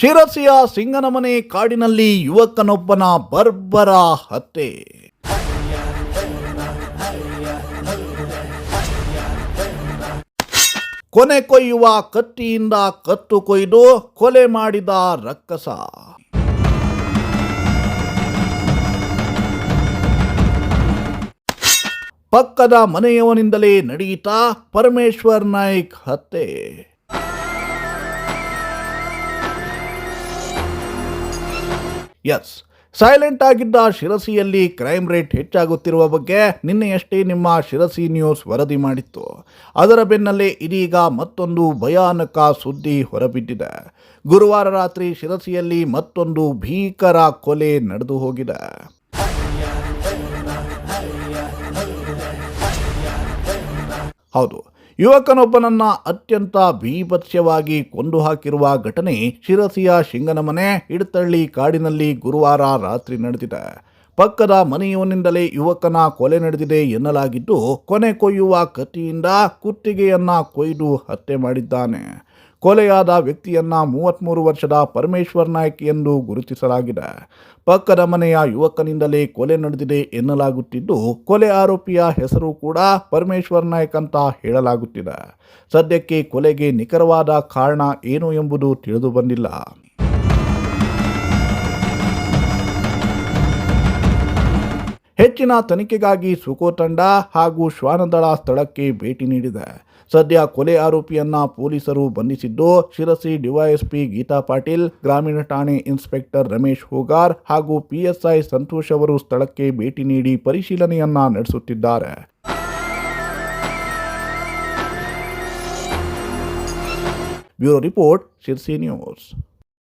ಶಿರಸಿಯ ಸಿಂಗನಮನೆ ಕಾಡಿನಲ್ಲಿ ಯುವಕನೊಬ್ಬನ ಬರ್ಬರ ಹತ್ಯೆ. ಕೊನೆ ಕೊಯ್ಯುವ ಕತ್ತಿಯಿಂದ ಕತ್ತು ಕೊಯ್ದು ಕೊಲೆ ಮಾಡಿದ ರಕ್ಕಸ. ಪಕ್ಕದ ಮನೆಯವನಿಂದಲೇ ನಡೆಯಿತಾ ಪರಮೇಶ್ವರ್ ನಾಯ್ಕ್ ಹತ್ಯೆ. ಎಸ್, ಸೈಲೆಂಟ್ ಆಗಿದ್ದ ಶಿರಸಿಯಲ್ಲಿ ಕ್ರೈಮ್ ರೇಟ್ ಹೆಚ್ಚಾಗುತ್ತಿರುವ ಬಗ್ಗೆ ನಿನ್ನೆಯಷ್ಟೇ ನಿಮ್ಮ ಶಿರಸಿ ನ್ಯೂಸ್ ವರದಿ ಮಾಡಿತ್ತು. ಅದರ ಬೆನ್ನಲ್ಲೇ ಇದೀಗ ಮತ್ತೊಂದು ಭಯಾನಕ ಸುದ್ದಿ ಹೊರಬಿದ್ದಿದೆ. ಗುರುವಾರ ರಾತ್ರಿ ಶಿರಸಿಯಲ್ಲಿ ಮತ್ತೊಂದು ಭೀಕರ ಕೊಲೆ ನಡೆದು ಹೋಗಿದೆ. ಹೌದು, ಯುವಕನೊಬ್ಬನನ್ನ ಅತ್ಯಂತ ಬೀಭತ್ಸವಾಗಿ ಕೊಂದು ಹಾಕಿರುವ ಘಟನೆ ಶಿರಸಿಯ ಶಿಂಗನಮನೆ ಇಡತಳ್ಳಿ ಕಾಡಿನಲ್ಲಿ ಗುರುವಾರ ರಾತ್ರಿ ನಡೆದಿದೆ. ಪಕ್ಕದ ಮನೆಯವನಿಂದಲೇ ಯುವಕನ ಕೊಲೆ ನಡೆದಿದೆ ಎನ್ನಲಾಗಿದ್ದು, ಕೊನೆ ಕೊಯ್ಯುವ ಕತ್ತಿಯಿಂದ ಕುತ್ತಿಗೆಯನ್ನ ಕೊಯ್ದು ಹತ್ಯೆ ಮಾಡಿದ್ದಾನೆ. ಕೊಲೆಯಾದ ವ್ಯಕ್ತಿಯನ್ನ 33 ವರ್ಷದ ಪರಮೇಶ್ವರ್ ನಾಯ್ಕ್ ಎಂದು ಗುರುತಿಸಲಾಗಿದೆ. ಪಕ್ಕದ ಮನೆಯ ಯುವಕನಿಂದಲೇ ಕೊಲೆ ನಡೆದಿದೆ ಎನ್ನಲಾಗುತ್ತಿದ್ದು, ಕೊಲೆ ಆರೋಪಿಯ ಹೆಸರು ಕೂಡ ಪರಮೇಶ್ವರ್ ನಾಯ್ಕ್ ಅಂತ ಹೇಳಲಾಗುತ್ತಿದೆ. ಸದ್ಯಕ್ಕೆ ಕೊಲೆಗೆ ನಿಖರವಾದ ಕಾರಣ ಏನು ಎಂಬುದು ತಿಳಿದು ಬಂದಿಲ್ಲ. ಹೆಚ್ಚಿನ ತನಿಖೆಗಾಗಿ ಸುಕೋ ತಂಡ ಹಾಗೂ ಶ್ವಾನದಳ ಸ್ಥಳಕ್ಕೆ ಭೇಟಿ ನೀಡಿದೆ. ಸದ್ಯ ಕೊಲೆ ಆರೋಪಿಯನ್ನ ಪೊಲೀಸರು ಬಂಧಿಸಿದ್ದು, ಶಿರಸಿ ಡಿವೈಎಸ್ಪಿ ಗೀತಾ ಪಾಟೀಲ್, ಗ್ರಾಮೀಣ ಠಾಣೆ ಇನ್ಸ್ಪೆಕ್ಟರ್ ರಮೇಶ್ ಹೋಗಾರ್ ಹಾಗೂ PSI ಸಂತೋಷ್ ಅವರು ಸ್ಥಳಕ್ಕೆ ಭೇಟಿ ನೀಡಿ ಪರಿಶೀಲನೆಯನ್ನ ನಡೆಸುತ್ತಿದ್ದಾರೆ. Bureau report, Sirsi news.